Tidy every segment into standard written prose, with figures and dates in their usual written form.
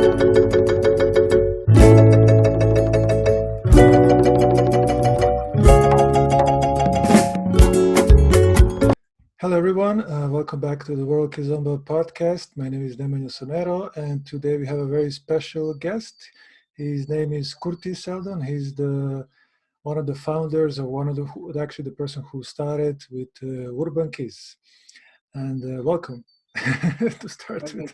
Hello, everyone. Welcome back to the World Kizomba podcast. My name is Nemanja Sonero, and today we have a very special guest. His name is Curtis Seldon. He's one of the founders, or actually the person who started with Urban Kiz. And welcome to start with.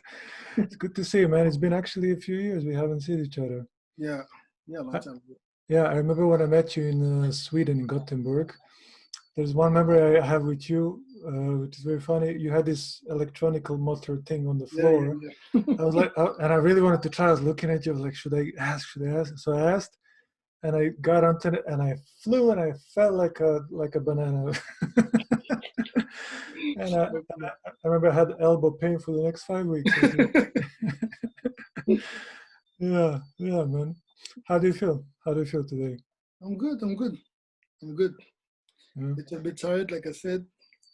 It's good to see you, man. It's been actually a few years. We haven't seen each other. Yeah, long time. Yeah, I remember when I met you in Sweden, in Gothenburg. There's one memory I have with you, which is very funny. You had this electronical motor thing on the floor. Yeah. I was like, and I really wanted to try. I was looking at you. I was like, should I ask? Should I ask? So I asked, and I got onto it, and I flew, and I felt like a banana. And I remember I had elbow pain for the next 5 weeks. Yeah, man. How do you feel? How do you feel today? I'm good. Yeah. It's a bit tired, like I said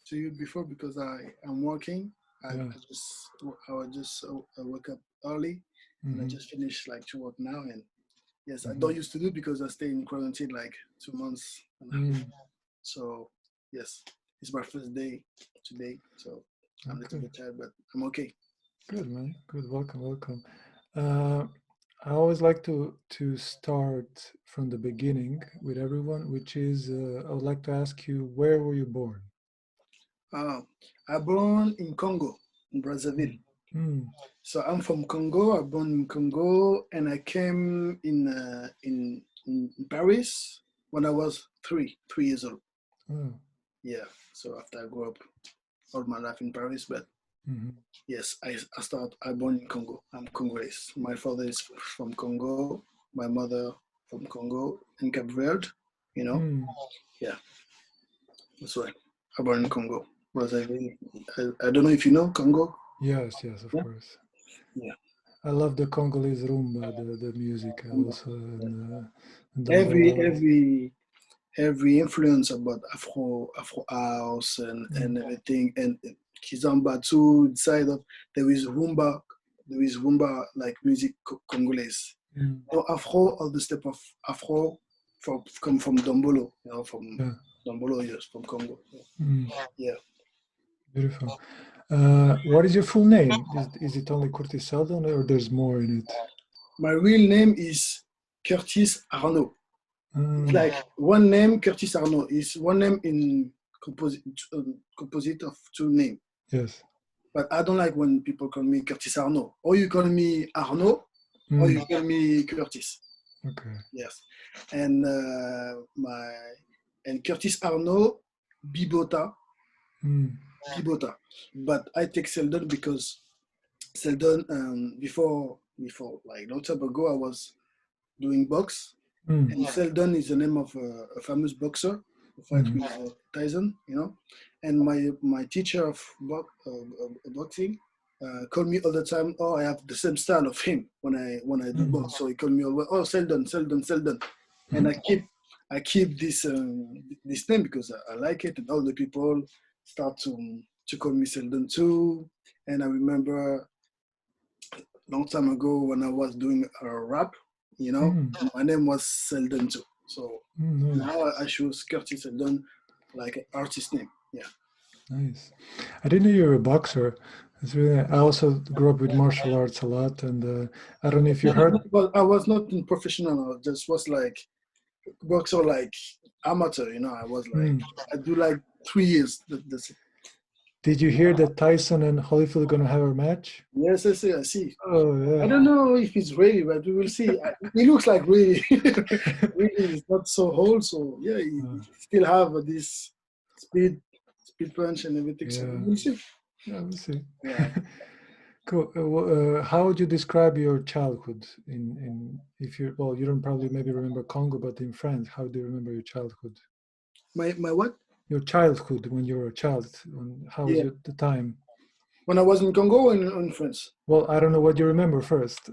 to you before, because I'm working. I woke up early, and I just finished to work now. And yes, I don't used to do because I stay in quarantine 2 months and a half. So yes, it's my first day today, so I'm a little bit tired, but I'm okay. Good, man. Good. Welcome. I always like to start from the beginning with everyone, which is I would like to ask you, where were you born? I born in Congo, in Brazzaville. So I'm from Congo. I born in Congo, and I came in Paris when I was three years old. Oh. Yeah. So after I grew up all my life in Paris, but yes, I born in Congo. I'm Congolese. My father is from Congo. My mother from Congo in Cape Verde. Yeah. That's why I born in Congo. Brazzaville. I don't know if you know Congo. Yes, of course. Yeah. I love the Congolese rumba, the music also. And every influence about Afro house and everything, and Kizomba too. Inside of there is rumba like music Congolese. So Afro, all the step of Afro come from Dombolo, from Dombolo, yes, from Congo. Yeah. Beautiful. What is your full name? Is it only Curtis Seldon, or there's more in it? My real name is Curtis Arnaud. It's like one name, Curtis Arnaud, is one name in composite of two names. Yes. But I don't like when people call me Curtis Arnaud. Or you call me Arnaud, or you call me Curtis. Okay. Yes. And Curtis Arnaud Bibota. Bibota. But I take Seldon because Seldon, before like long time ago, I was doing box. And Seldon is the name of a famous boxer who fight with Tyson, And my teacher of boxing called me all the time. Oh, I have the same style of him when I do box. So he called me always, oh, Seldon. And I keep this name because I like it, and all the people start to call me Seldon too. And I remember long time ago when I was doing a rap, my name was Seldon too. So now I choose Curtis Seldon like an artist name. Yeah. Nice. I didn't know you were a boxer. It's really. I also grew up with martial arts a lot, and I don't know if you heard. Well, I was not in professional. I just was like boxer, like amateur. I was like I do like 3 years. That's it. Did you hear that Tyson and Holyfield are going to have a match? Yes, I see. Oh, yeah. I don't know if it's ready, but we will see. He looks like really he's not so old. So, yeah, he still have this speed punch and everything. Yeah. So, we'll see. Yeah, we'll see. Yeah. Cool. How would you describe your childhood if you don't probably maybe remember Congo, but in France, how do you remember your childhood? My what? Your childhood when you were a child. How was it the time? When I was in Congo or in France? Well, I don't know what you remember first.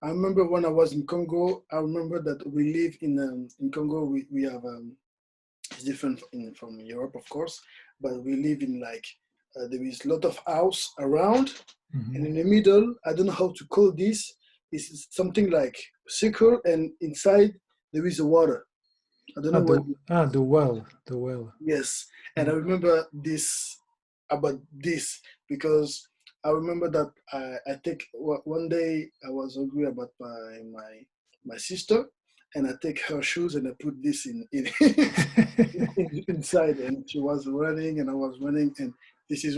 I remember when I was in Congo. I remember that we live in Congo. We have it's different from Europe, of course, but we live in like there is a lot of house around, and in the middle, I don't know how to call this. It's something like circle, and inside there is a water. I don't know what. The well. Yes, and I remember this about this because I remember that I take one day I was angry about my sister, and I take her shoes and I put this in inside, and she was running and I was running, and this is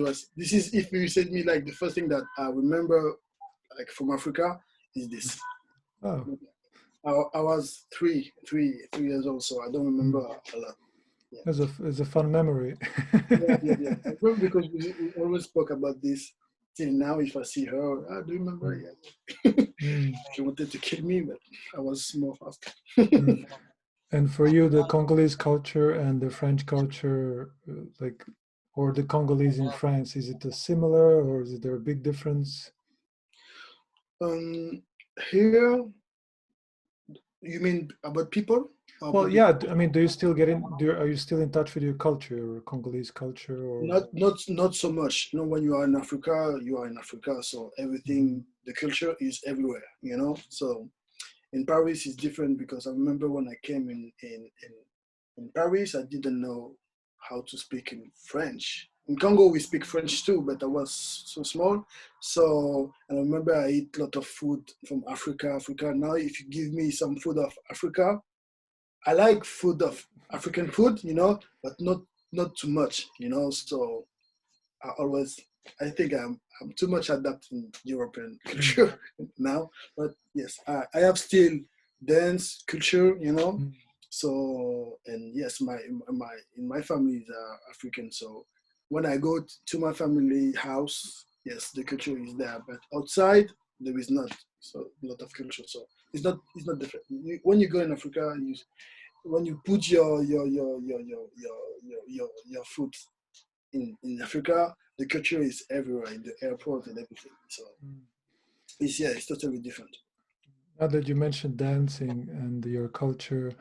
if you said me like the first thing that I remember like from Africa is this. Oh. I was three years old, so I don't remember a lot. Yeah. It's a fun memory. Yeah. I remember because we always spoke about this till now. If I see her, do you remember? Yeah. She wanted to kill me, but I was more fast. And for you, the Congolese culture and the French culture, or the Congolese in France, is it a similar, or is there a big difference? Here, you mean about people? Well, yeah. I mean, do you still are you still in touch with your culture, or Congolese culture, or? Not so much. You know, when you are in Africa, you are in Africa. So everything, the culture is everywhere. You know, so in Paris is different because I remember when I came in Paris, I didn't know how to speak in French. In Congo, we speak French too, but I was so small. So, and I remember I eat a lot of food from Africa. Now, if you give me some food of Africa, I like food of African food, you know, but not too much, you know. So I think I'm too much adapting European culture now. But yes, I have still dance culture, you know. So, and yes, my family is African. So when I go to my family house, yes, the culture is there. But outside there is not so a lot of culture. So it's not different. When you go in Africa, when you put your foot in Africa, the culture is everywhere in the airport and everything. So it's totally different. Now that you mentioned dancing and your culture,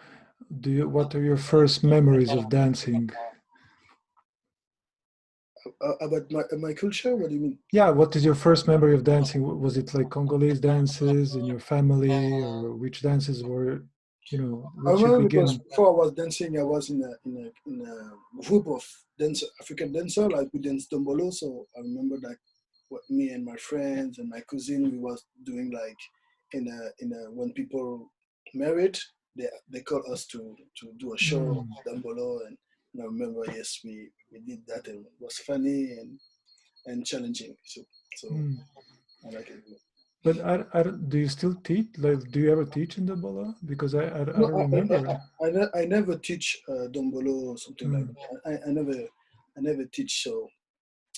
what are your first memories of dancing? About my culture? What do you mean? Yeah, what is your first memory of dancing? Was it like Congolese dances in your family, or which dances were, I what's your remember because beginning? before I was dancing, I was in a group of African dancer, like we danced dombolo. So I remember like what me and my friends and my cousin we was doing like in a when people married, they called us to do a show dombolo, and I remember yes we did that, and it was funny and challenging. So I like it. But do you still teach? Like, do you ever teach in the Bola? Because I No, don't remember. I never teach dombolo or something like that. I never teach. So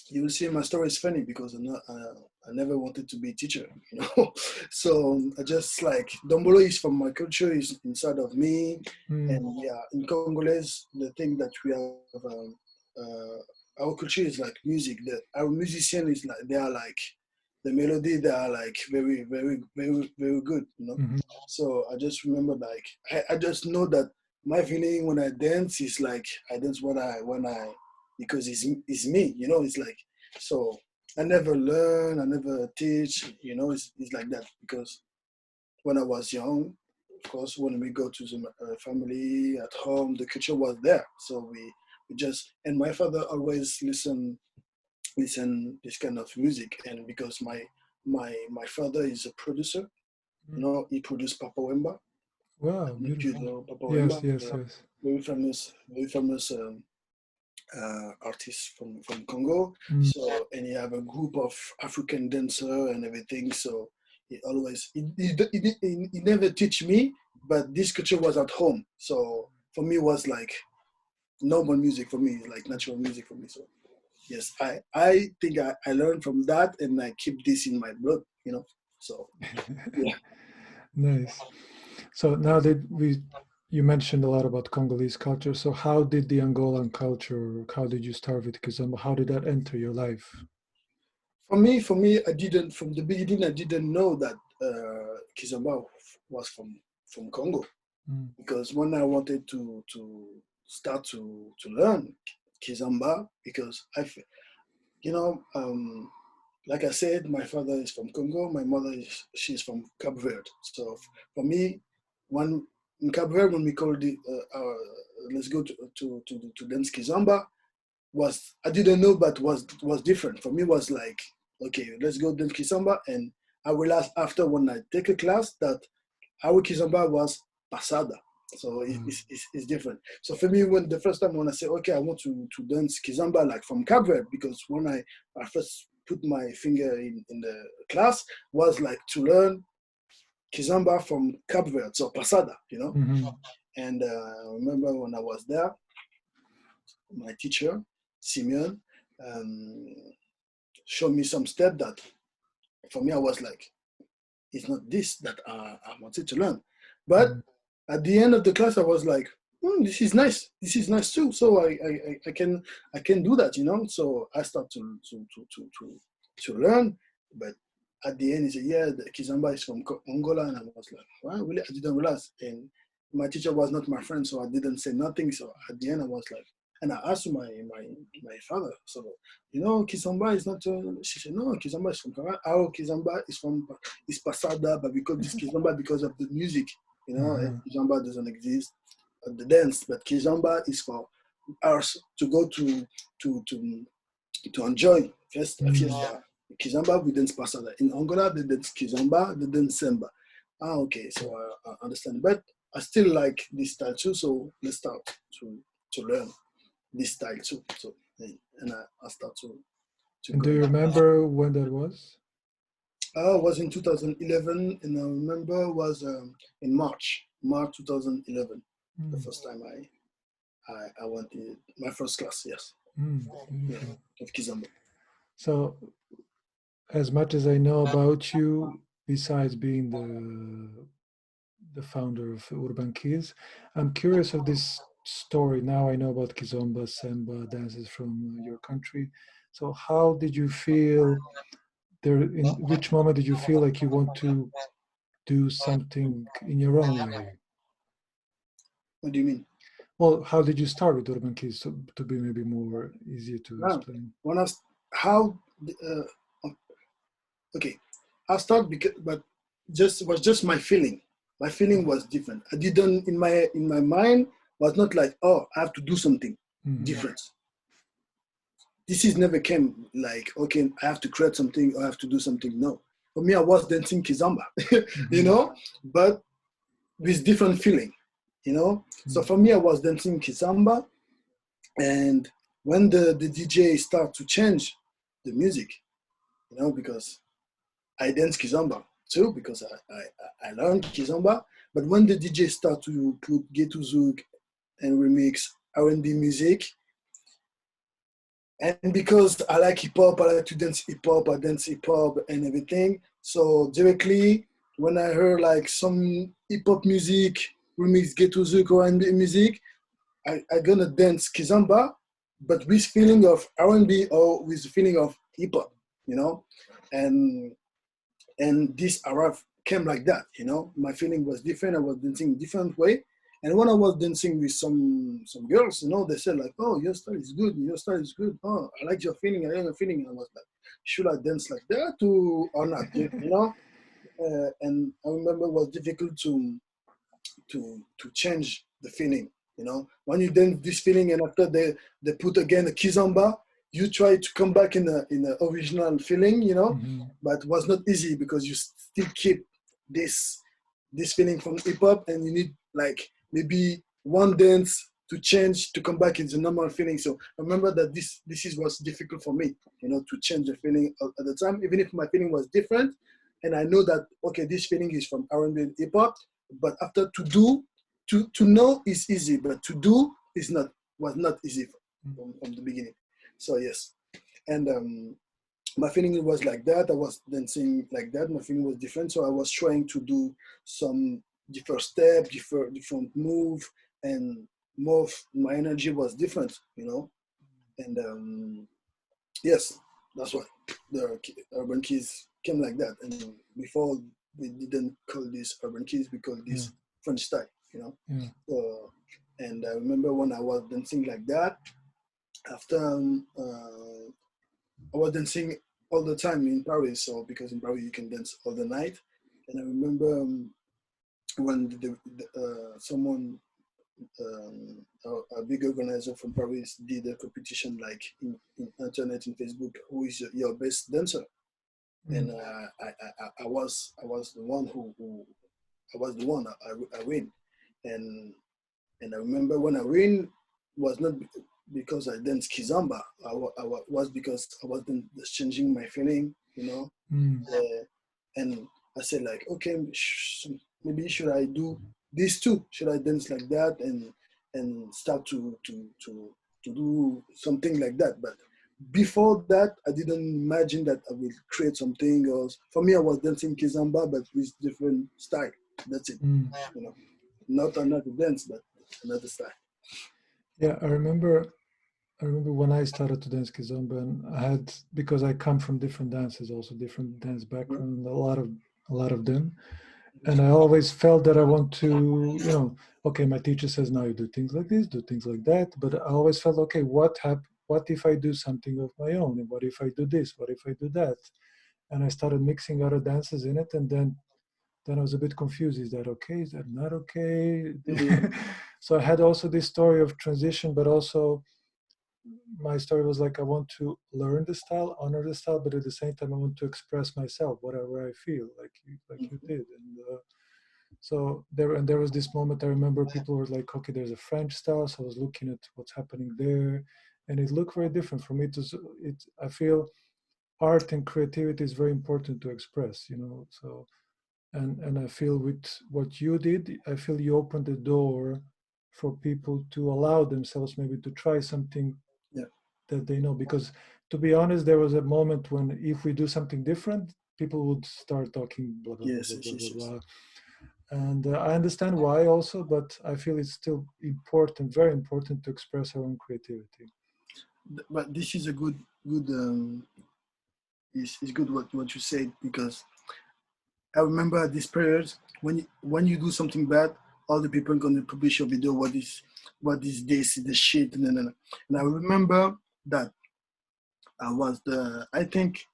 you will see my story is funny because I never wanted to be a teacher, you know. So I just like dombolo is from my culture, is inside of me, and yeah, in Congolese, the thing that we have, our culture is like music. That our musician is like they are like the melody. They are like very very very very good, you know. So I just remember like I just know that my feeling when I dance is like I dance when I because it's me, you know. It's like so I never learn, I never teach, you know. It's like that because when I was young, of course, when we go to the family at home, the culture was there. So we just and my father always listen this kind of music, and because my father is a producer, you know, he produced Papa Wemba. Wow, If you beautiful. know Papa Yes, Wemba, yes, yeah, yes. very famous artist from Congo. So and he have a group of African dancer and everything. So he always he never teach me, but this culture was at home. So for me it was like normal music for me, like natural music for me. So yes, I think I learned from that and I keep this in my blood, you know. So yeah. Nice. So now that you mentioned a lot about Congolese culture. So how did the Angolan culture, how did you start with Kizomba? How did that enter your life? For me, I didn't from the beginning. I didn't know that Kizomba was from Congo because when I wanted to start to learn Kizomba, because you know, like I said, my father is from Congo. My mother she's from Cape Verde. So for me, when in Cape Verde, when we call the let's go to dance Kizomba, was I didn't know, but was different for me. Was like, okay, let's go dance Kizomba, and I realized after when I take a class that our Kizomba was passada. So it's different. So for me, when the first time when I say, okay, I want to dance Kizomba like from Cape Verde, because when I first put my finger in the class was like to learn Kizomba from Cape Verde, so passada, you know. Mm-hmm. And I remember when I was there, my teacher, Simeon, um, showed me some step that for me I was like, it's not this that I wanted to learn. But at the end of the class, I was like, this is nice. This is nice too. So I can do that, you know. So I start to learn. But at the end, he said, yeah, the Kizomba is from Angola, and I was like, well, really, I didn't realize. And my teacher was not my friend, so I didn't say nothing. So at the end, I was like, and I asked my father, so you know, Kizomba is not. She said, no, Kizomba is from Ghana. Our Kizomba is Pasada, but we call this Kizomba because of the music. You know, and Kizomba doesn't exist, the dance, but Kizomba is for us to go to enjoy fiesta. Kizomba, we dance Pasada. In Angola, they dance Kizomba, they dance Semba. Ah, okay, so I understand. But I still like this style too, so let's start to learn this style too. So and I start to And go. do you remember when that was? It was in 2011, and I remember was in March 2011, the first time I went in my first class. Yes, yeah, of Kizomba. So, as much as I know about you, besides being the founder of Urban Kiz, I'm curious of this story. Now I know about Kizomba, Semba dances from your country. So, how did you feel there? In which moment did you feel like you want to do something in your own way? What do you mean? Well, how did you start with Urban Kiz? So, to be maybe more easier to Wow. explain. When I how okay, I start because but just was just my feeling. My feeling was different. I didn't in my mind was not like, oh, I have to do something different. This is never came like, okay, I have to create something or I have to do something. No. For me, I was dancing Kizomba, you know, but with different feeling, you know. So for me, I was dancing Kizomba, and when the DJ start to change the music, you know, because I dance Kizomba too, because I learned Kizomba, but when the DJ start to put Ghetto Zouk and remix R&B music, and because I like hip hop, I like to dance hip hop, I dance hip hop and everything. So directly when I heard like some hip hop music, remix Ghetto Zouk or R&B music, I gonna dance Kizomba, but with feeling of R&B or with feeling of hip hop, you know, and this Araf came like that, you know. My feeling was different. I was dancing different way. And when I was dancing with some girls, you know, they said like, "Oh, your style is good. Your style is good. Oh, I like your feeling. I like your feeling." And I was like, "Should I dance like that or not?" You know. And I remember it was difficult to change the feeling. You know, when you dance this feeling and after they put again a kizomba, you try to come back in the original feeling. You know, but it was not easy because you still keep this feeling from hip hop, and you need like maybe one dance to change to come back into normal feeling. So I remember that this is what's difficult for me, you know, to change the feeling at the time, even if my feeling was different, and I know that okay, this feeling is from R&B and hip hop, but after to know is easy, but to do is not was not easy from the beginning. So yes, and my feeling was like that. I was dancing like that. My feeling was different. So I was trying to do some different step, different move, and more. My energy was different, you know. And yes, that's why the Urban Kiz came like that. And before we didn't call this Urban Kiz, we called this French style, you know. And I remember when I was dancing like that, after I was dancing all the time in Paris, so because in Paris you can dance all the night. And I remember when someone, a big organizer from Paris, did a competition like in internet, in Facebook, who is your best dancer? And I was the one who I was the one I win. And I remember when I win was not because I danced Kizomba. Was because I wasn't changing my feeling, you know. And I said like, okay, maybe should I do this too? Should I dance like that and start to do something like that? But before that, I didn't imagine that I will create something else. For me, I was dancing Kizomba, but with different style. That's it, you know. Not another dance, but another style. Yeah, I remember when I started to dance kizomba, and I had, because I come from different dances, also different dance Yeah. background, a lot of them, and I always felt that I want to, okay, my teacher says now you do things like this, do things like that, but I always felt, okay, what if I do something of my own, and what if I do this, what if I do that, and I started mixing other dances in it, and then I was a bit confused. Is that okay? Is that not okay? Mm-hmm. So I had also this story of transition, but also my story was like I want to learn the style, honor the style, but at the same time I want to express myself, whatever I feel, like you did. And there was this moment I remember people were like, okay, there's a French style, so I was looking at what's happening there, and it looked very different for me. I feel art and creativity is very important to express, so and I feel with what you did, I feel you opened the door for people to allow themselves maybe to try something Yeah. that they know. Because to be honest, there was a moment when if we do something different, people would start talking blah blah blah Yes, blah yes, blah yes, blah yes. blah. And I understand why also, but I feel it's still important, very important to express our own creativity. But this is a good is good what you said, because I remember this period when you do something bad, all the people are gonna publish your video. What is this? The shit. And I remember that I think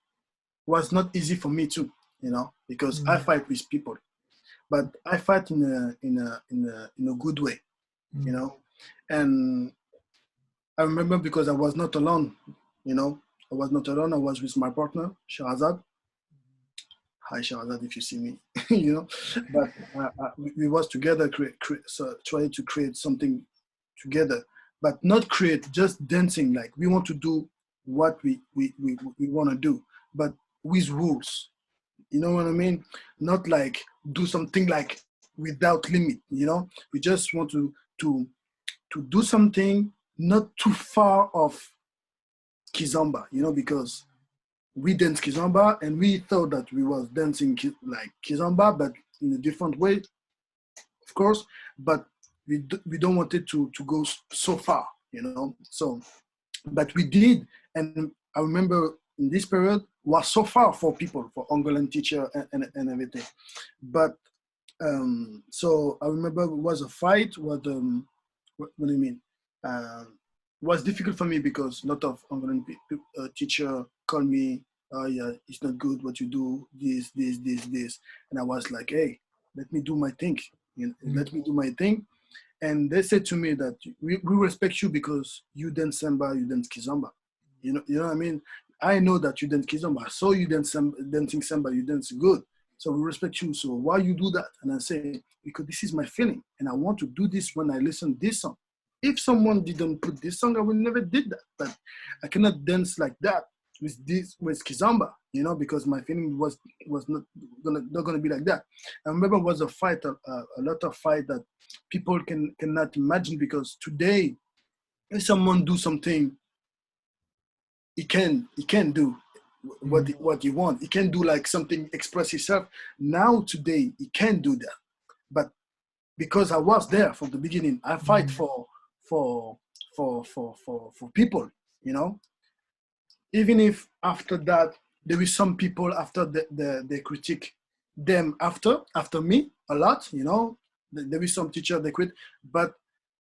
was not easy for me too, because I Mm, fight with people, but I fight in a good way, you mm, know. And I remember because I was not alone, you know. I was not alone. I was with my partner, Shahzad. Hi, Shahzad, if you see me, you know. But we was together, so trying to create something together, but not create just dancing. Like we want to do what we want to do, but with rules. You know what I mean? Not like do something like without limit. We just want to to do something not too far off Kizomba. Because we dance Kizomba and we thought that we was dancing like Kizomba, but in a different way, of course. But we don't want it to go so far. So, but we did, and I remember in this period was so far for people, for Angolan teacher and everything. But so I remember it was a fight. What do you mean? It was difficult for me because a lot of Angolan teacher called me. Oh yeah, it's not good what you do. This, and I was like, hey, let me do my thing. mm, Let me do my thing. And they said to me that we respect you because you dance samba, you dance kizomba. You know what I mean? I know that you dance kizomba. I saw you dancing samba, you dance good. So we respect you. So why you do that? And I say, because this is my feeling. And I want to do this when I listen this song. If someone didn't put this song, I would never did that. But I cannot dance like that with kizomba, because my feeling was not gonna be like that. I remember it was a fight, a lot of fight that people cannot imagine, because today if someone do something, he can do what mm, what he want. He can do like something, express himself. Now today he can do that, but because I was there from the beginning, I fight mm, for for people, you know. Even if after that there is some people after they critique them after me a lot, there is some teacher they quit, but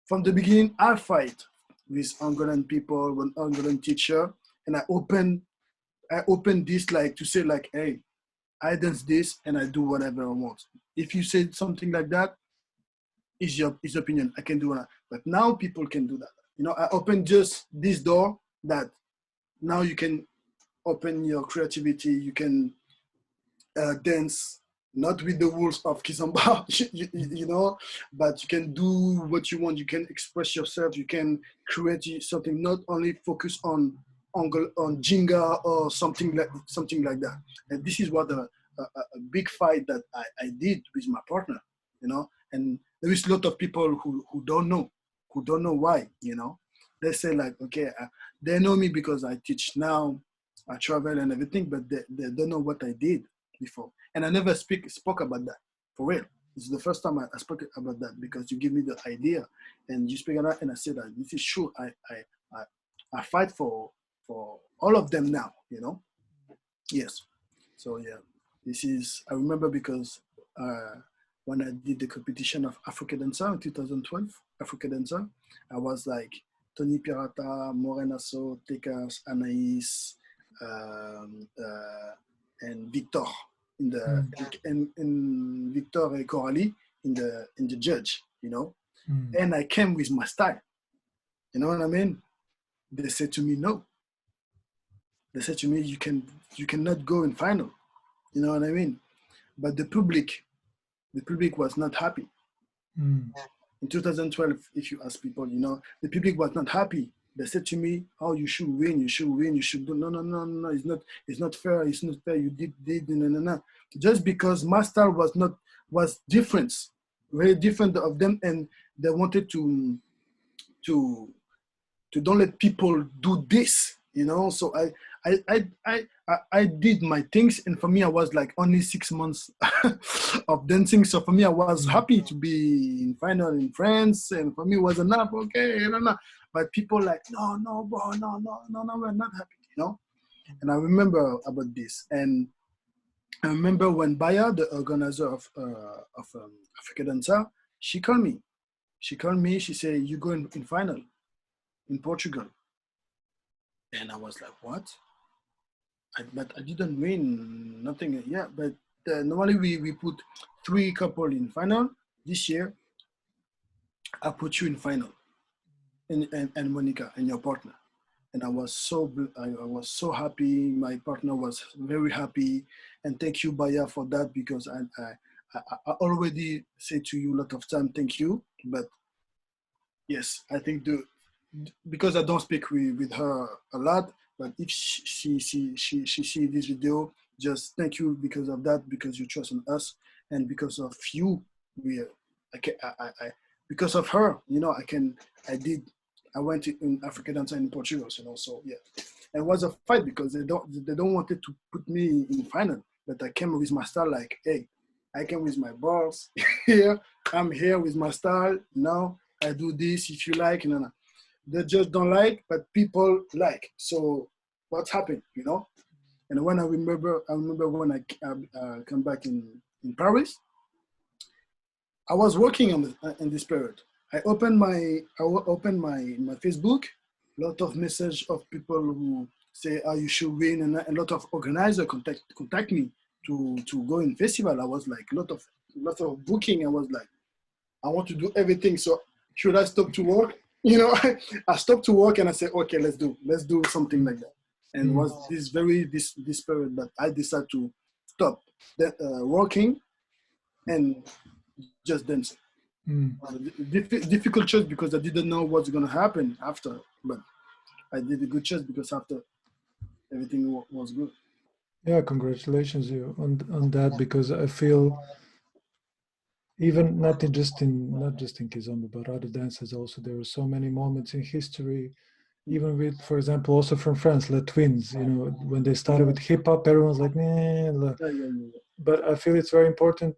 from the beginning, I fight with Angolan people, with Angolan teacher, and I open I open this like to say like, hey, I dance this and I do whatever I want. If you say something like that, is your opinion. I can do that. But now people can do that. You know, I open just this door that now you can open your creativity. You can dance not with the rules of Kizomba, you know, but you can do what you want. You can express yourself. You can create something. Not only focus on Jinga or something like that. And this is what a big fight that I did with my partner, you know. And there is a lot of people who don't know why, you know. They say like, okay, they know me because I teach now, I travel and everything, but they don't know what I did before. And I never spoke about that, for real. It's the first time I spoke about that because you give me the idea and you speak about that and I said that this is true. I fight for all of them now, you know? Yes. So yeah, this is, I remember because when I did the competition of Africa Dancer in 2012, Africa Dancer, I was like Tony Pirata, Morenaso, Tekas, Anaïs, and Victor in the and Victor and Coralie in the judge, you know. And I came with my style. You know what I mean? They said to me, no. They said to me, you cannot go in final. You know what I mean? But the public was not happy. In 2012, if you ask people, you know, the public was not happy. They said to me, "Oh, you should win. You should win. You should do." No. It's not fair. It's not fair. You did no. Just because my style was different, very different of them, and they wanted to don't let people do this, you know. So I did my things, and for me, I was like only 6 months of dancing. So for me, I was happy to be in final in France, and for me, it was enough. Okay, no. But people like, no, bro, no, we're not happy, you know. And I remember about this, and I remember when Baya, the organizer of Africa Dancer, she called me. She said, "You go in final in Portugal." And I was like, what? But I didn't win, nothing. Yeah, but normally we put 3 couple in final. This year, I put you in final, and Monica, and your partner. And I was so happy. My partner was very happy. And thank you, Baya, for that, because I already said to you a lot of time, thank you. But yes, I think because I don't speak with her a lot, but if she see this video, just thank you because of that, because you trust in us, and because of you, because of her, you know, I went in Africa Dancer in Portugal, you know, so yeah. And it was a fight because they don't wanted to put me in final, but I came with my style like, hey, I came with my balls here, I'm here with my style, now I do this if you like, no. They just don't like, but people like. So what's happened, you know? And when I remember when I come back in Paris, I was working in this period. I opened my Facebook, a lot of message of people who say, "Oh, you should win," and a lot of organizer contact me to go in festival. I was like, lot of booking. I was like, I want to do everything. So should I stop to work? You know, I stopped to work and I said, okay, let's do something like that. And was this period that I decided to stop working and just dancing. Difficult choice because I didn't know what's going to happen after, but I did a good choice because after everything was good. Yeah, congratulations you on that, because I feel even not just in Kizomba, but other dances also, there were so many moments in history, even with, for example, also from France, Les Twins, you know, when they started with hip hop, everyone's like, nah. But I feel it's very important,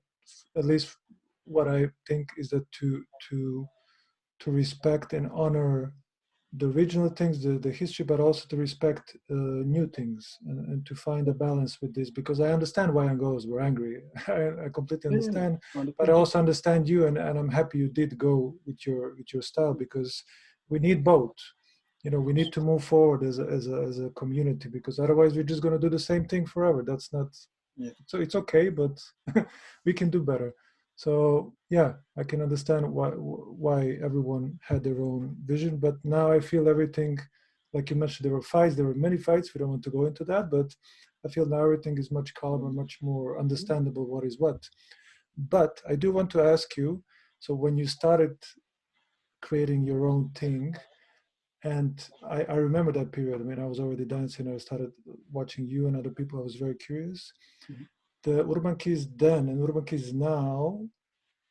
at least what I think is that to respect and honor the original things, the history, but also to respect new things, and to find a balance with this, because I understand why Angolans were angry. I completely understand, but I also understand you, and I'm happy you did go with your style, because we need both. we need to move forward as a community, because otherwise we're just going to do the same thing forever. That's not, Yeah. so it's okay, but we can do better. So yeah, I can understand why everyone had their own vision, but now I feel everything, like you mentioned, there were fights, there were many fights. We don't want to go into that, but I feel now everything is much calmer, much more understandable what is what. But I do want to ask you, so when you started creating your own thing, and I remember that period. I mean, I was already dancing. I started watching you and other people. I was very curious. Mhm. The Urban Kiz then and Urban Kiz now,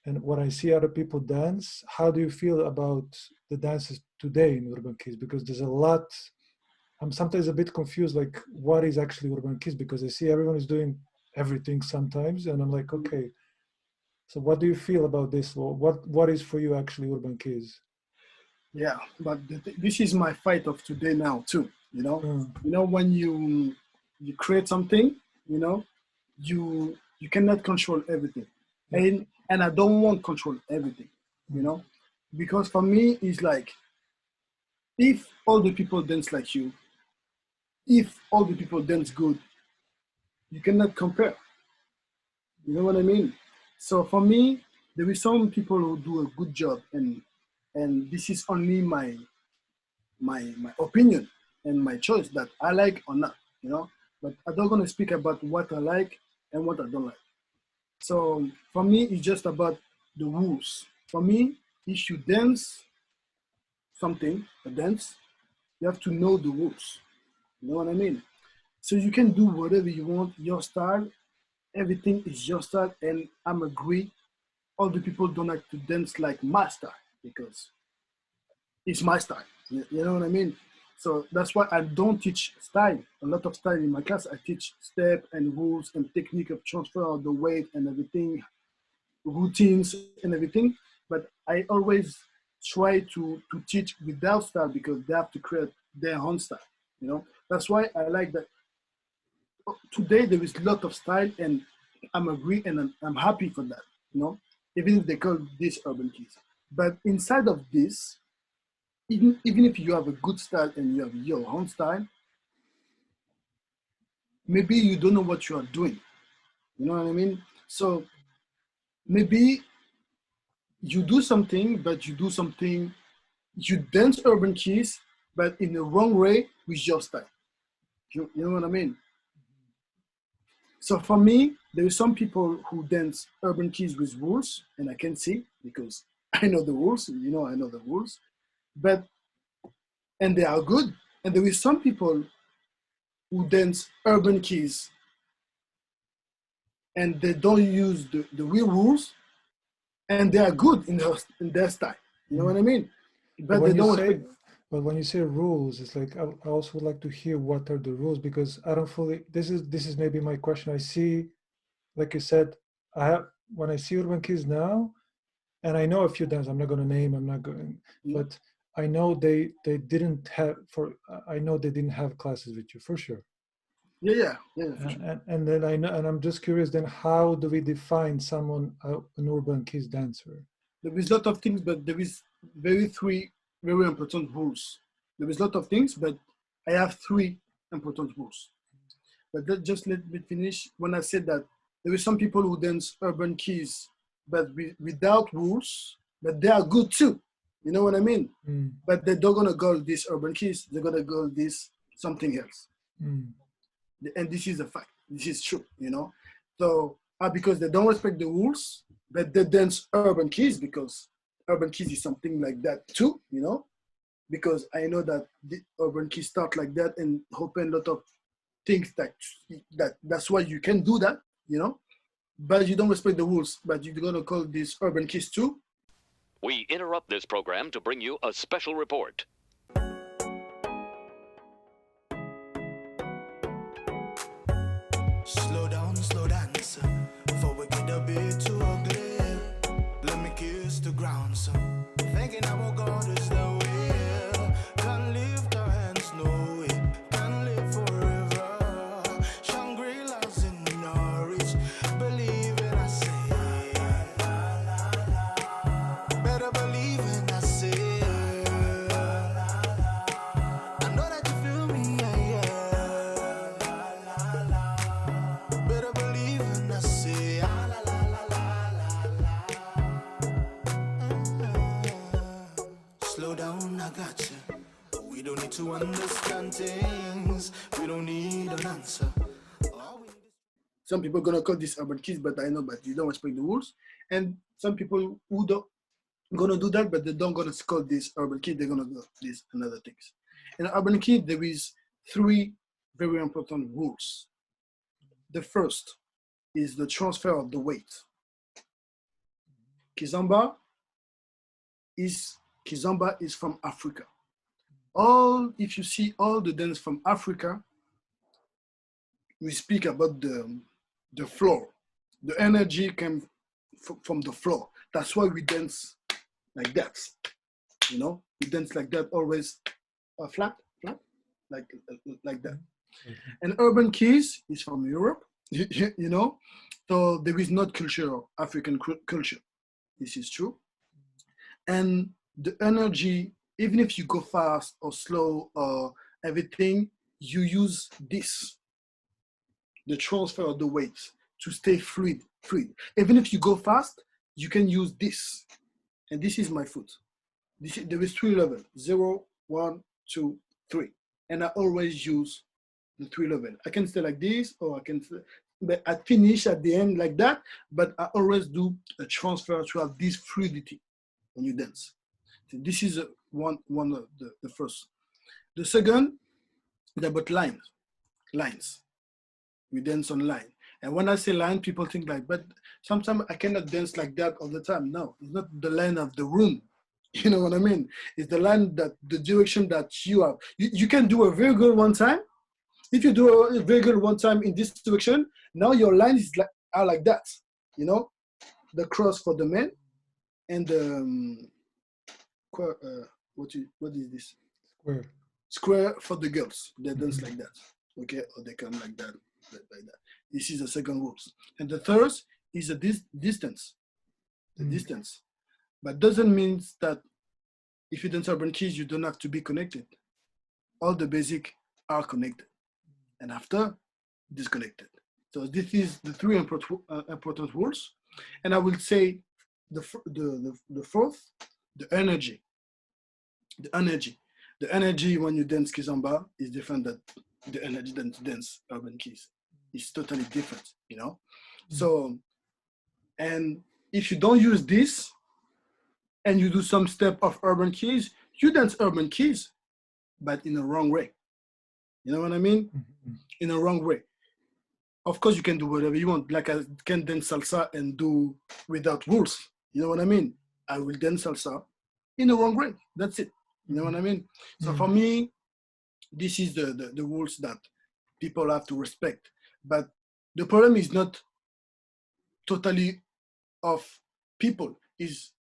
and when I see other people dance, how do you feel about the dances today in Urban Kiz? Because there's a lot. I'm sometimes a bit confused, like what is actually Urban Kiz? Because I see everyone is doing everything sometimes, and I'm like, okay. So what do you feel about this? What is for you actually Urban Kiz? Yeah, but this is my fight of today now too. Mm. When you create something, you know, you cannot control everything, Yeah. and I don't want control everything, you Mm. know, because for me it's like if all the people dance like you, if all the people dance good, you cannot compare. You know what I mean? So for me, there is some people who do a good job, and this is only my opinion and my choice that I like or not, you know. But I'm not gonna speak about what I like and what I don't like. So for me, it's just about the rules. For me, if you dance something, a dance, you have to know the rules. You know what I mean? So you can do whatever you want, your style, everything is your style, and I'm agree. All the people don't like to dance like my style because it's my style. You know what I mean? So that's why I don't teach style. A lot of style in my class. I teach step and rules and technique of transfer of the weight and everything, routines and everything. But I always try to teach without style because they have to create their own style. That's why I like that. Today there is a lot of style, and I'm agree and I'm happy for that. Even if they call this urban kids, but inside of this, even if you have a good style and you have your own style, maybe you don't know what you are doing. You know what I mean? So maybe you do something, but you dance urban keys, but in the wrong way with your style. You know what I mean? So for me, there is some people who dance urban keys with rules, and I can see because I know the rules. I know the rules, but and they are good. And there is some people who dance urban keys and they don't use the real rules, and they are good in their style. You know what I mean? But But they when you don't say, respect. but when you say rules, it's like I also would like to hear what are the rules, because I don't fully. This is maybe my question. I see, like you said, I have when I see Urban Kids now, and I know a few dance. I'm not going to name. I'm not going, Yeah, but I know they didn't have for. I know they didn't have classes with you for sure. yeah, for sure. And then I know, and I'm just curious. Then how do we define someone an Urban Kids dancer? There is a lot of things, but there is three very important rules. There is a lot of things, but I have three important rules. But just let me finish. When I said that there is some people who dance urban keys, but without rules, but they are good too. You know what I mean? Mm, But they're not gonna go this urban keys. They're gonna go this something else. mm, And this is a fact. This is true. So because they don't respect the rules, but they dance urban keys because urban keys is something like that too. Because I know that the urban keys start like that and open a lot of things that's why you can do that. But you don't respect the rules, but you're gonna call this urban keys too. We interrupt this program to bring you a special report. Slow dance, before we get a bit too ugly. Let me kiss the ground, so thinking about God is the way. Can't lift our hands, no way. Can't live forever. Shangri-La's in Norwich, believe it, I say. Better believe it, I say. understand things. We don't need an answer. Some people are gonna call this Urban Kiz, but I know, but you don't respect the rules. And some people who don't gonna do that, but they don't gonna call this Urban Kiz. They're gonna do this and other things. In Urban Kiz, there is 3 very important rules. The first is the transfer of the weight. Kizomba is from Africa. If you see all the dance from Africa, we speak about the floor. The energy came from the floor. That's why we dance like that. You know, we dance like that, always flat, like that. And Urban Kiz is from Europe, you know, so there is not African culture. This is true. And the energy, even if you go fast or slow or everything, you use this, the transfer of the weight to stay fluid. Even if you go fast, you can use this. And this is my foot. There is 3 levels, 0, 1, 2, 3. And I always use the 3 levels. I can stay like this, or I can, but I finish at the end like that, but I always do a transfer to have this fluidity when you dance. So this is one of the first. The second is about lines. We dance on line. And when I say line, people think like, but sometimes I cannot dance like that all the time. No, it's not the line of the room. You know what I mean? It's the line that the direction that you have. You can do a very good one time. If you do a very good one time in this direction, now your lines are like that. You know, the cross for the men and the what is this? Square for the girls. They dance like that. Okay, or they come like that. Like that. This is the second rules. And the third is the distance. The distance. But doesn't mean that if you dance Urban Kiz, you don't have to be connected. All the basic are connected. And after, disconnected. So this is the 3 important rules. And I will say the fourth, the energy. The energy when you dance Kizomba is different than the energy than to dance Urban Kiz. It's totally different, you know? So, and if you don't use this and you do some step of Urban Kiz, you dance Urban Kiz, but in the wrong way. You know what I mean? In a wrong way. Of course, you can do whatever you want. Like I can dance salsa and do without rules. You know what I mean? I will dance salsa in the wrong way. That's it. You know what I mean? So for me, this is the rules that people have to respect. But the problem is not totally of people. Is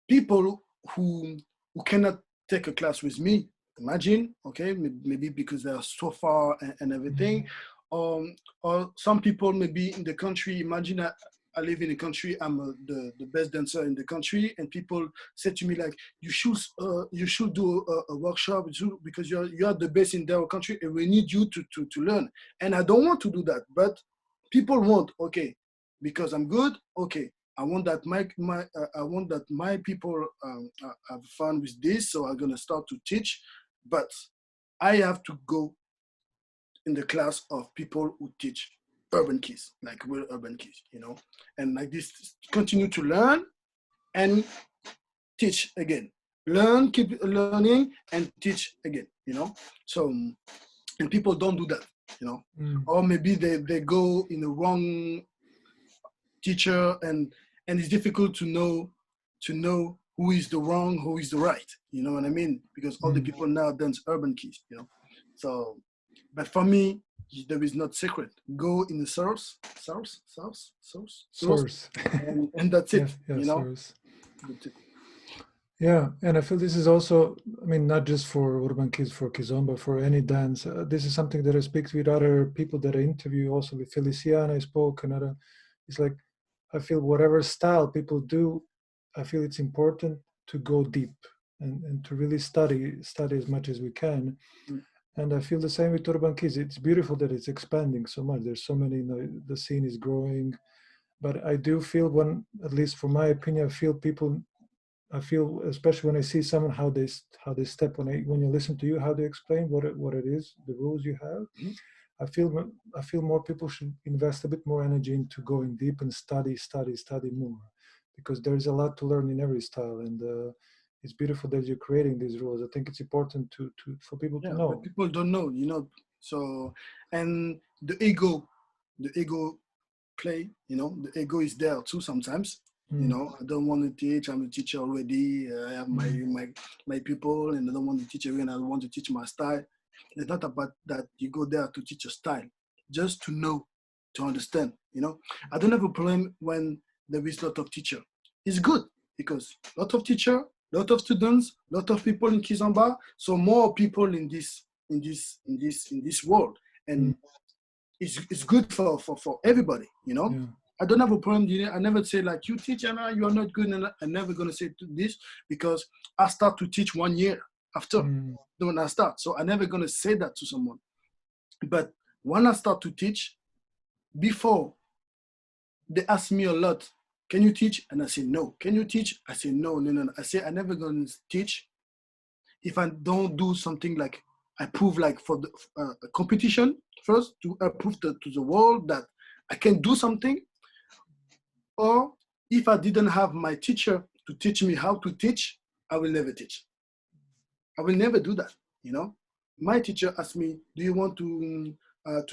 people who cannot take a class with me. Imagine, okay, maybe because they are so far and everything, or some people maybe in the country. Imagine I live in a country, I'm the best dancer in the country, and people say to me like, you should do a workshop because you are the best in their country, and we need you to learn. And I don't want to do that, but people want, okay, because I'm good, okay. I want that my people have fun with this, so I'm gonna start to teach. But I have to go in the class of people who teach Urban Kiz, like real Urban Kiz, you know, and like this, continue to learn and teach again. Learn, keep learning, and teach again, you know. So, and people don't do that, you know, or maybe they go in the wrong teacher, and it's difficult to know who is the wrong, who is the right. You know what I mean? Because all the people now dance Urban Kiz, you know. So, but for me, there is not secret. Go in the source, and that's it. Yeah, you know. Source. That's it. Yeah, and I feel this is also, I mean, not just for Urban Kiz, for Kizomba, for any dance. This is something that I speak with other people that I interview, also with Feliciana I spoke, and other. It's like, I feel whatever style people do, I feel it's important to go deep and to really study as much as we can. And I feel the same with Urban Kiz. It's beautiful that it's expanding so much. There's so many, the scene is growing. But I do feel at least for my opinion, I feel people I feel, especially when I see someone how they step when you listen to you, how they explain what it is, the rules you have. Mhm. I feel more people should invest a bit more energy into going deep and study more, because there is a lot to learn in every style, and it's beautiful that you're creating these rules. I think it's important to for people to Yeah, know. but people don't know, you know. So, and the ego play, you know, the ego is there too sometimes. You know, I don't want to teach. I'm a teacher already. I have my people, and I don't want to teach again. I want to teach my style. It's not about that. You go there to teach a style, just to know, to understand. You know, I don't have a problem when there is a lot of teacher. It's good because lot of teacher, lot of students, lot of people in Kizomba. So more people in this world, and it's good for everybody, you know. Yeah. I don't have a problem. You know, I never say like you teach and you are not good, and I'm never gonna say this because I start to teach 1 year after when I start. So I'm never gonna say that to someone. But when I start to teach, before they ask me a lot, can you teach? And I say no. Can you teach? I say no. I say I'm never gonna teach if I don't do something like I prove like for the competition first to prove to the world that I can do something, or if I didn't have my teacher to teach me how to teach, I will never teach. I will never do that, you know. My teacher asked me, do you want to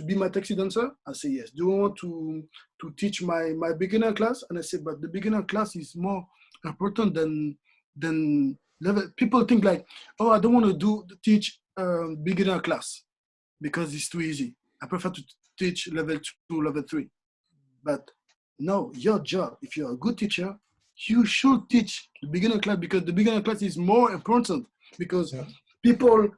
be my taxi dancer? I say yes. Do you want to teach my beginner class? And I said, but the beginner class is more important than level. People think like, oh, I don't want to teach beginner class because it's too easy. I prefer to teach level 2, level 3. But no, your job, if you're a good teacher, you should teach the beginner class because the beginner class is more important because people,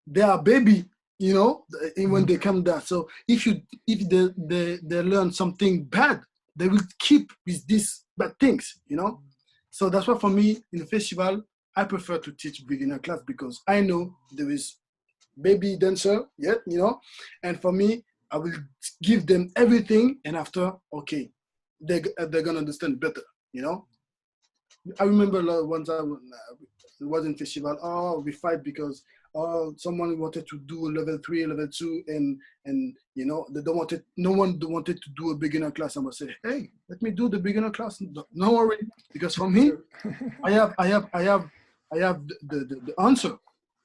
they are baby, you know, when they come there. So if they learn something bad, they will keep with these bad things, you know. So that's why for me in the festival, I prefer to teach beginner class because I know there is baby dancer yet, you know, and for me, I will give them everything, and after, okay, they're gonna understand better, you know. I remember one time it was in festival. Oh, we fight because someone wanted to do a level 3, level 2, and you know they don't wanted. No one wanted to do a beginner class. I must say, hey, let me do the beginner class. No worry, because for me, I have the answer.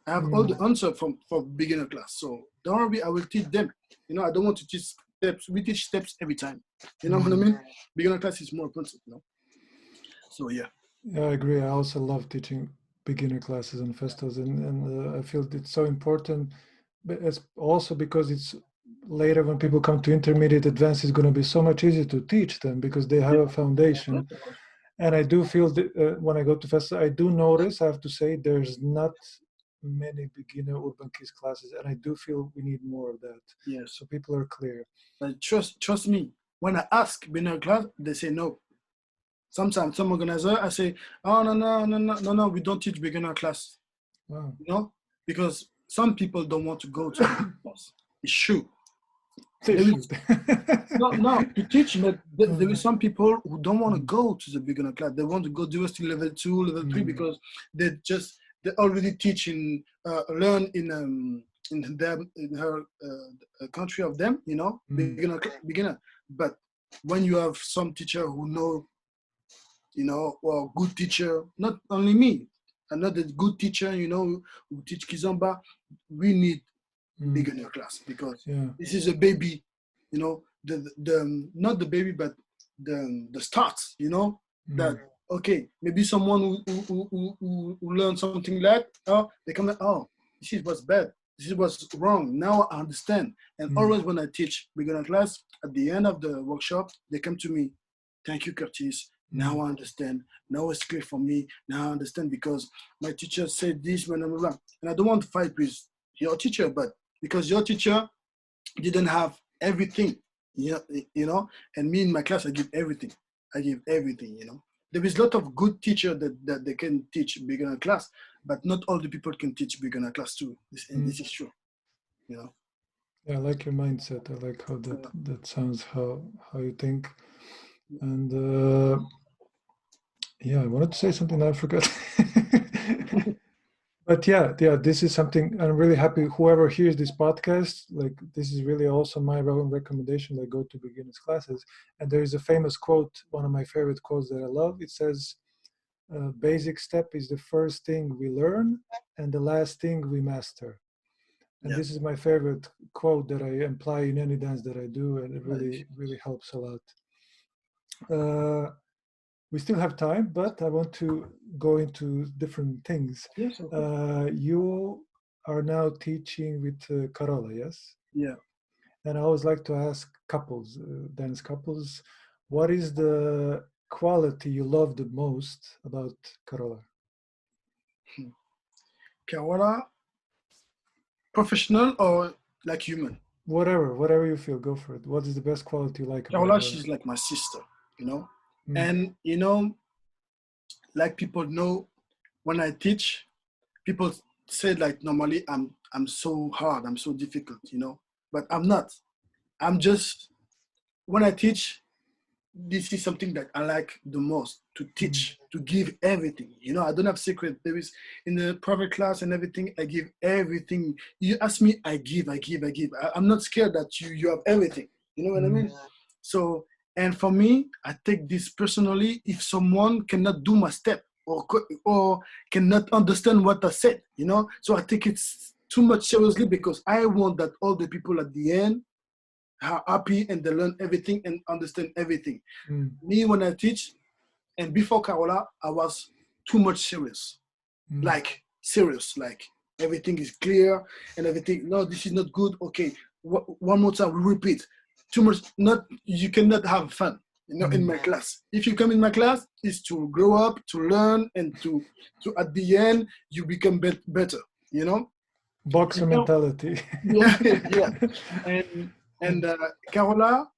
I have all the answer for beginner class. So don't worry, I will teach them. You know, I don't want to teach steps. We teach steps every time. You know what I mean? Beginner class is more important, you know. So yeah. Yeah, I agree. I also love teaching beginner classes and festivals, and I feel it's so important. But it's also because it's later when people come to intermediate advanced, it's going to be so much easier to teach them because they have a foundation. And I do feel that when I go to festivals, I do notice, I have to say, there's not many beginner Urban Kiz classes, and I do feel we need more of that. Yes. So people are clear. But trust me, when I ask beginner class, they say no. Sometimes some organizer, I say, oh no, we don't teach beginner class. Wow. You know, because some people don't want to go to the class. It's true. No, to teach, but there is some people who don't want to go to the beginner class. They want to go directly level 2, level 3 because they already teach learn in her country of them, you know, beginner. But when you have some teacher who know, you know, or good teacher, not only me, another good teacher, you know, who teach Kizomba, we need beginner class because this is a baby, you know, the not the baby, but the start, you know, that okay, maybe someone who learned something like, oh, they come like, oh, this is what's bad, this is what's wrong. Now I understand. And always when I teach beginner class, at the end of the workshop, they come to me, thank you, Curtis. Now I understand. Now it's clear for me. Now I understand because my teacher said this, blah, blah, blah. And I don't want to fight with your teacher, but because your teacher didn't have everything, you know, and me in my class, I give everything. You know. There is a lot of good teachers that they can teach beginner class, but not all the people can teach beginner class too. And this is true, you know. Yeah, I like your mindset. I like how that sounds, how you think. And Yeah, I wanted to say something that I forgot. But yeah, this is something I'm really happy. Whoever hears this podcast, like this is really also my own recommendation. Like go to beginners classes, and there is a famous quote, one of my favorite quotes that I love. It says, "Basic step is the first thing we learn, and the last thing we master." And Yeah. this is my favorite quote that I apply in any dance that I do, and it Nice. really helps a lot. We still have time, but I want to go into different things. Yes, of course. You are now teaching with Carola, yes? Yeah. And I always like to ask couples, dance couples, what is the quality you love the most about Carola? Carola, professional or like human? Whatever you feel, go for it. What is the best quality you like about Carola, her? she's like my sister, you know? Mm. And, you know, like people know when I teach, people say like normally I'm so hard, I'm so difficult, you know? But I'm not. I'm just, when I teach, this is something that I like the most, to teach, to give everything. You know, I don't have secret. There is in the private class and everything, I give everything. You ask me, I give. I'm not scared that you have everything. You know what I mean? So, and for me, I take this personally. If someone cannot do my step or cannot understand what I said, you know, so I take it too much seriously because I want that all the people at the end are happy and they learn everything and understand everything. Me, when I teach, and before Carola, I was too much serious. Like serious, like everything is clear and everything. No, this is not good. Okay, one more time, we repeat. Too much. Not, you cannot have fun. You know, in my class. If you come in my class, it's to grow up, to learn, and to at the end you become better. You know. Boxer mentality. Yeah, yeah. And Carola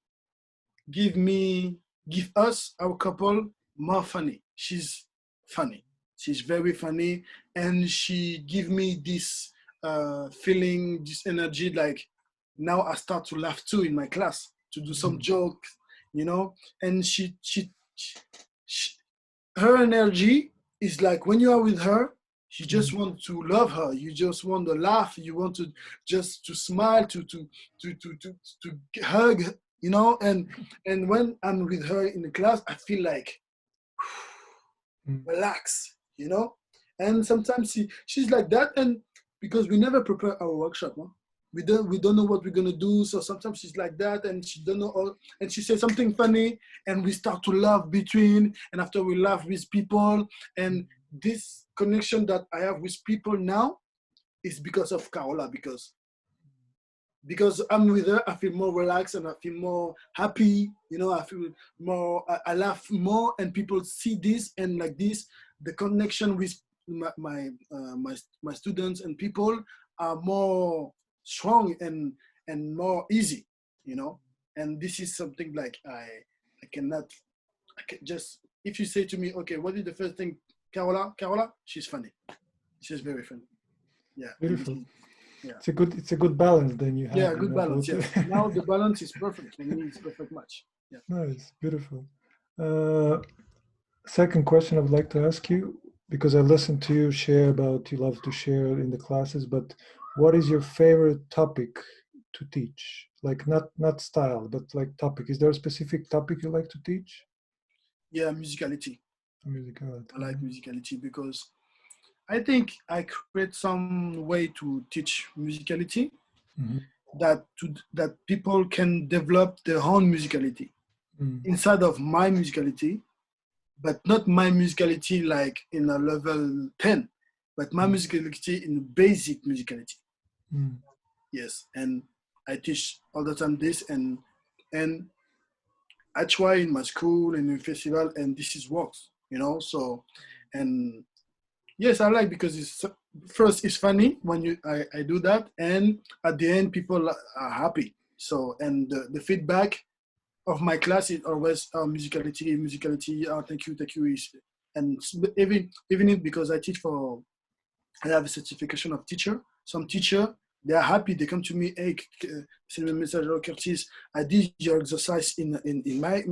give us, our couple, more funny. She's funny. She's very funny, and she give me this feeling, this energy. Like now, I start to laugh too in my class, to do some jokes, you know. And she her energy is like when you are with her, you just want to love her. You just want to laugh. You want to just to smile, to hug, you know. And when I'm with her in the class, I feel like relax, you know. And sometimes she's like that, and because we never prepare our workshop, huh? We don't know what we're gonna do. So sometimes she's like that, and she don't know all, and she says something funny, and we start to laugh between, and after we laugh with people, and this connection that I have with people now is because of Carola, because I'm with her, I feel more relaxed and I feel more happy. You know, I feel more, I laugh more, and people see this, and like this, the connection with my students and people are more strong and more easy, you know. And this is something like I cannot, just, if you say to me, okay, what is the first thing, Carola, she's funny. She's very funny. Yeah. Beautiful. Yeah. It's a good balance then you have. Yeah, good balance. Yeah. Now the balance is perfect. For me, it's perfect match. Yeah. Nice, beautiful. Second question I would like to ask you, because I listened to you share about you love to share in the classes, but what is your favorite topic to teach? Like not style, but like topic. Is there a specific topic you like to teach? Yeah, musicality. Musicality. I like musicality because I think I create some way to teach musicality that people can develop their own musicality inside of my musicality, but not my musicality like in a level 10, but my musicality in basic musicality. Yes, and I teach all the time this, and I try in my school and in festival, and this is works, you know. So, and yes, I like, because it's first it's funny when I do that, and at the end people are happy. So, and the feedback of my class is always musicality. Thank you is, and even if, because I have a certification of teacher. Some teacher They are happy. They come to me, hey, send me a message, oh, Curtis, I did your exercise in my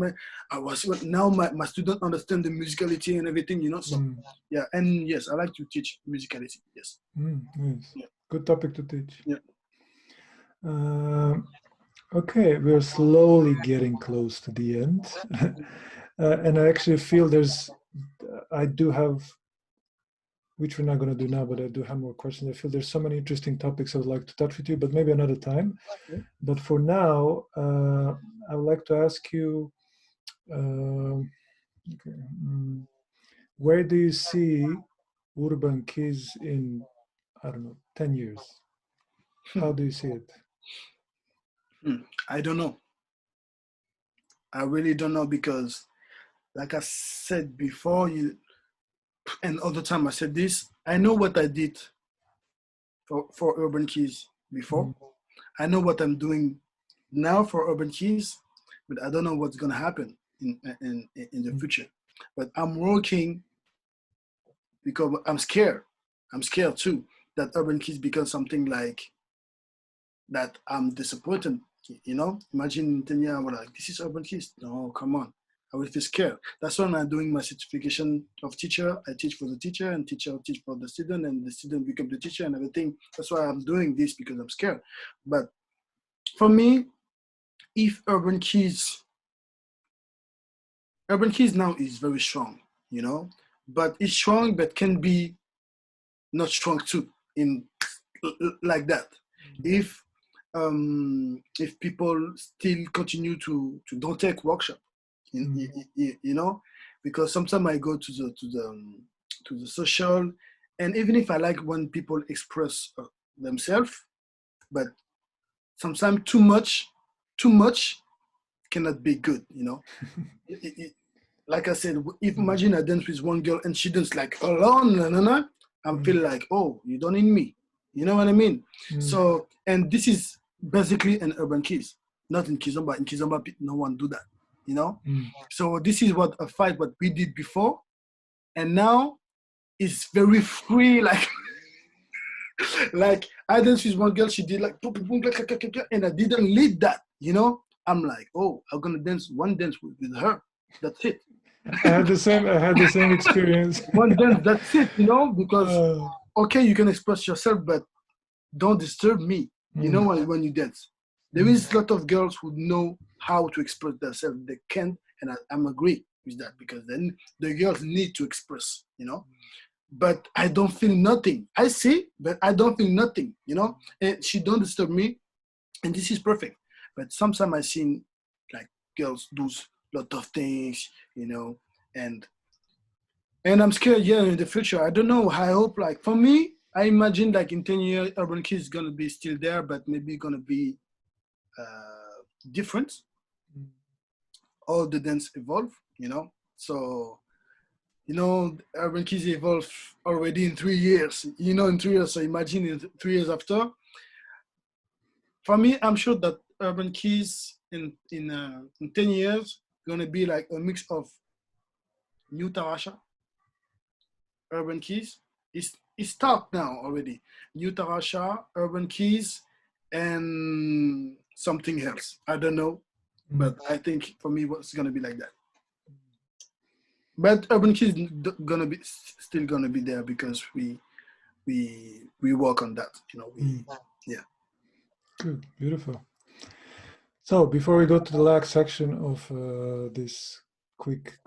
I was now my student understand the musicality and everything, you know. So yeah, and yes, I like to teach musicality. Yes. Nice. Yeah. Good topic to teach. Yeah. Okay, we're slowly getting close to the end. And I actually feel I do have, which we're not going to do now, but I do have more questions. I feel there's so many interesting topics I would like to touch with you, but maybe another time. Okay. But for now, I would like to ask you, where do you see Urban Kiz in, I don't know, 10 years? How do you see it? I don't know. I really don't know because, like I said before, and all the time I said this, I know what I did for Urban Kiz before. I know what I'm doing now for Urban Kiz, but I don't know what's gonna happen in the future. But I'm working because I'm scared. I'm scared too that Urban Kiz becomes something like that. I'm disappointed. You know, imagine in 10 years, I'm like, this is Urban Kiz. No, come on. I will feel scared. That's why I'm doing my certification of teacher. I teach for the teacher, and teacher teach for the student, and the student become the teacher and everything. That's why I'm doing this, because I'm scared. But for me, if Urban Kiz now is very strong, you know, but it's strong, but can be not strong too, in like that. If people still continue to don't take workshop, you know, because sometimes I go to the social, and even if I like when people express themselves, but sometimes too much cannot be good, you know. Like I said, if imagine I dance with one girl and she dance like alone, I'm feel like, oh, you don't need me, you know what I mean? So, and this is basically an Urban Kiz, not in Kizomba. In Kizomba, no one do that, you know. So this is what we did before, and now it's very free, like like I danced with one girl, she did like and I didn't lead that, you know. I'm like, oh, I'm gonna dance one dance with her. That's it. I had the same experience. One dance, that's it, you know, because okay, you can express yourself, but don't disturb me. You know, when you dance. There is a lot of girls who know how to express themselves. They can't, and I'm agree with that, because then the girls need to express, you know. But I don't feel nothing. I see, but I don't feel nothing, you know. And she don't disturb me, and this is perfect. But sometimes I seen like girls do a lot of things, you know, and I'm scared. Yeah, in the future, I don't know. I hope, like, for me, I imagine like in 10 years, Urban Kiz is gonna be still there, but maybe gonna be different. All the dance evolve, you know. So, you know, Urban Kiz evolved already in 3 years. You know, in 3 years. So imagine in 3 years after. For me, I'm sure that Urban Kiz in 10 years gonna be like a mix of New Tarasha, Urban Kiz. It's start now already. New Tarasha, Urban Kiz, and something else. I don't know, but I think for me, it's gonna be like that. But Urban Kiz still gonna be there, because we work on that. You know, yeah. Good, beautiful. So before we go to the last section of this quick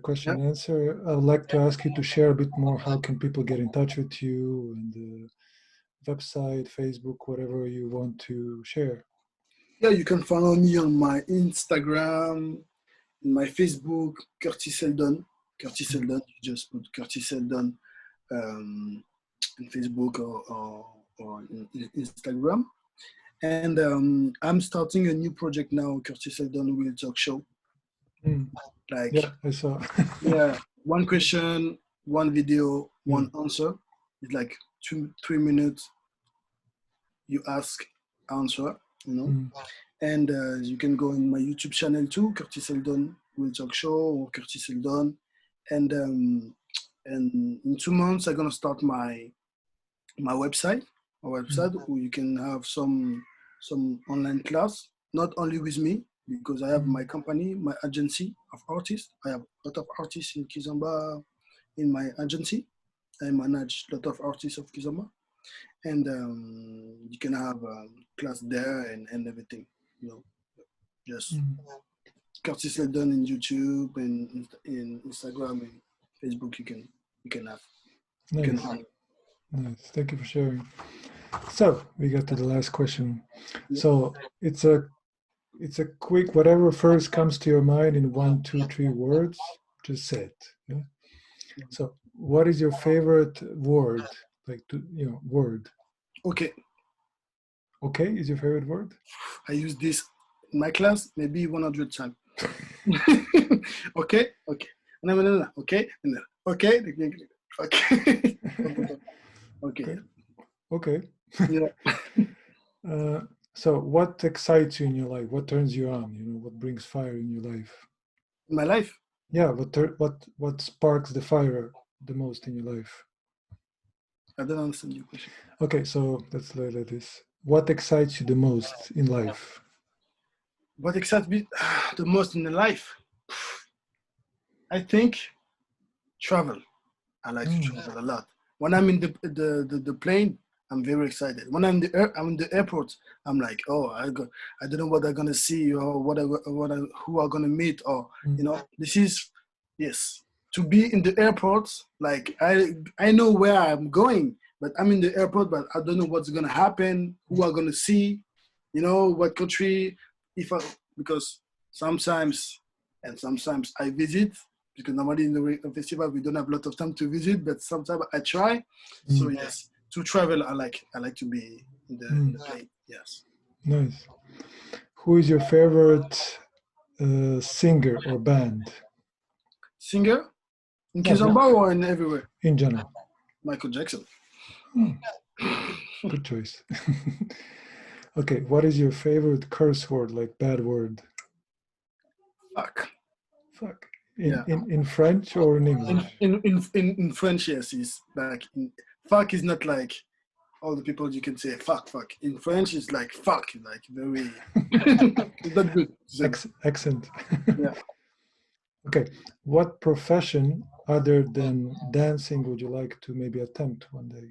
question answer, I would like to ask you to share a bit more. How can people get in touch with you, and the website, Facebook, whatever you want to share? Yeah, you can follow me on my Instagram, my Facebook, Curtis Seldon. Curtis Seldon, you just put Curtis Seldon in Facebook or in Instagram. And I'm starting a new project now, Curtis Seldon Will Talk Show. Like, yeah, I saw. Yeah, one question, one video, one answer. It's like 3 minutes. You ask, answer, you know. And you can go in my YouTube channel too, Curtis Seldon Will Talk Show, or Curtis Seldon. And in 2 months, I'm gonna start my website. website where you can have some online class, not only with me, because I have my company, my agency of artists. I have a lot of artists in Kizomba in my agency. I manage a lot of artists of Kizomba, and you can have class there and everything. You know, just Curtis Seldon in YouTube and in Instagram and Facebook. You can have. You can Nice. find. Nice. Thank you for sharing. So we got to the last question. Yeah. So it's a quick, whatever first comes to your mind in 1, 2, 3 words, just say it. Yeah. So what is your favorite word? Like word. Okay, Okay is your favorite word? I use this in my class maybe 100 times. Okay, okay, no, okay, no, okay, okay, okay, Okay. yeah. So what excites you in your life? What turns you on? What brings fire in your life? In my life, Yeah, what sparks the fire the most in your life? I don't understand your question. Okay, so let's look at this. What excites you the most in life? What excites me the most in the life? I think travel. I like to travel a lot. When I'm in the plane, I'm very excited. When I'm in the airport, I'm like, oh, I don't know what I'm gonna see or who I'm gonna meet or this is yes to be in the airport. Like I know where I'm going, but I'm in the airport, but I don't know what's gonna happen, who I'm gonna see, what country, if I because sometimes sometimes I visit because normally in the festival we don't have a lot of time to visit, but sometimes I try. So yes, to travel I like to be in the plane. Yes. Nice. Who is your favorite singer or band? Singer in Yeah, Kizomba or in everywhere? in general. Michael Jackson. Good choice. Okay, what is your favorite curse word, like bad word? Fuck. Fuck. Yeah. In French or in English? In French, yes, is like fuck is not like all the people you can say fuck. In French, it's like fuck, like very. It's not good. Accent. Yeah. Okay, what profession other than dancing would you like to maybe attempt one day?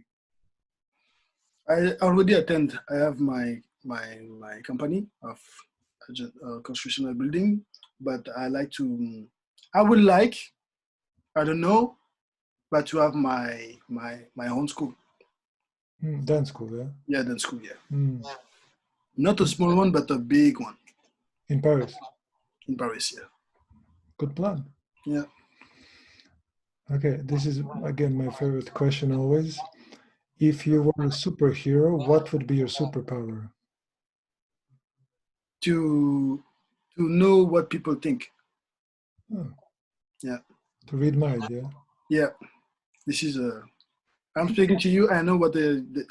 I already attend. I have my company of construction of building, but I like to. I would like. I don't know, but to have my own school. Dance school, yeah. Yeah, dance school. Yeah. Mm. Not a small one, but a big one. In Paris. In Paris, yeah. Good plan. Yeah. Okay, this is again my favorite question always. If you were a superhero, what would be your superpower? To know what people think. Oh. Yeah. To read mind, yeah. Yeah. This is a. I'm speaking to you. I know what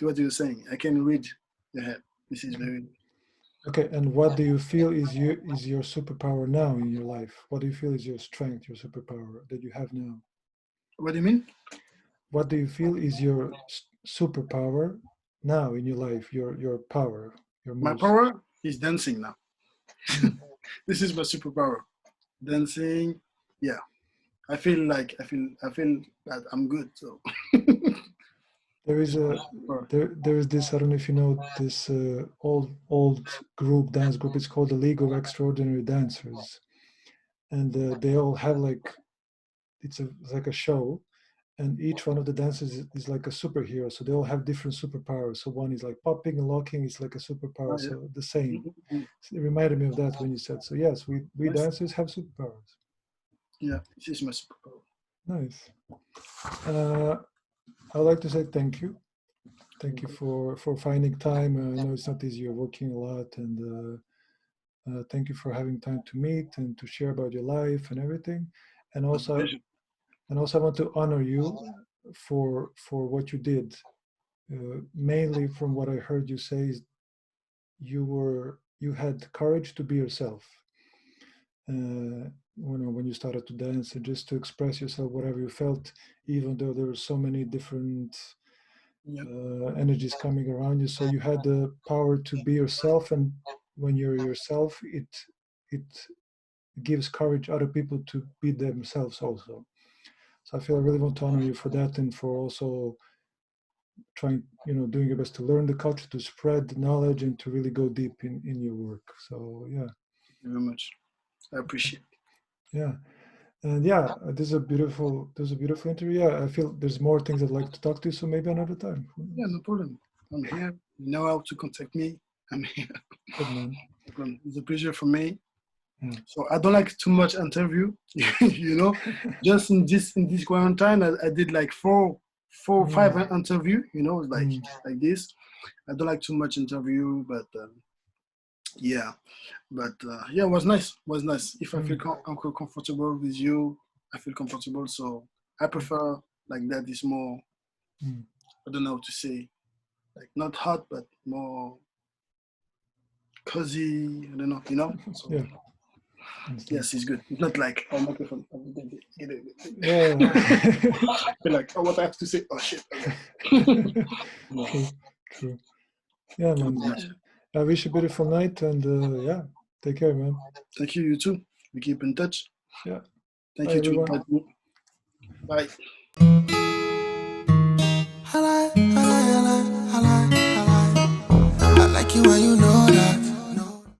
what you're saying. I can read your head. This is very. Okay, and what do you feel is your superpower now in your life? What do you feel is your strength, your superpower that you have now? What do you mean? What do you feel is your superpower now in your life? Your power, your My most. power is dancing now. This is my superpower. Dancing. Yeah. I feel that I'm good. So There is there is this, I don't know if you know this old group, dance group. It's called the League of Extraordinary Dancers, and they all have like it's like a show, and each one of the dancers is like a superhero. So they all have different superpowers. So one is like popping and locking. It's like a superpower. yeah. So the same. Mhm. So it reminded me of that when you said. So yes, we Nice. dancers have superpowers. Yeah, this is my superpower. Nice. I'd like to say thank you. Thank you for finding time. I know it's not easy. You're working a lot, and thank you for having time to meet and to share about your life and everything. And also, I want to honor you for what you did. Mainly, from what I heard you say, is you had courage to be yourself. When you started to dance and just to express yourself, whatever you felt, even though there were so many different energies coming around you. So you had the power to be yourself, and when you're yourself, it gives courage other people to be themselves also. So I feel I really want to honor you for that, and for also trying, doing your best to learn the culture, to spread the knowledge, and to really go deep in your work. So yeah. Thank you very much. I appreciate it. Yeah. And yeah, this is a beautiful interview. Yeah, I feel there's more things I'd like to talk to you, so maybe another time. Yeah, no problem. I'm here. You know how to contact me. I'm here. Good, man. It's a pleasure for me. Yeah. So I don't like too much interview, Just in this quarantine, I did like four, 5 interview, like this. I don't like too much interview, but yeah, it was nice. If I feel comfortable with you, I feel comfortable. So I prefer like that. It's more, I don't know how to say, like not hot, but more cozy. I don't know, So, yeah. Yes, it's good. It's not like, oh, microphone. Yeah. But like, oh, what I have to say? Oh, shit. True. Yeah, man. I wish you a beautiful night, and yeah, take care, man. Thank you, you too. We keep in touch. Yeah. Thank Bye, you, everyone. Bye.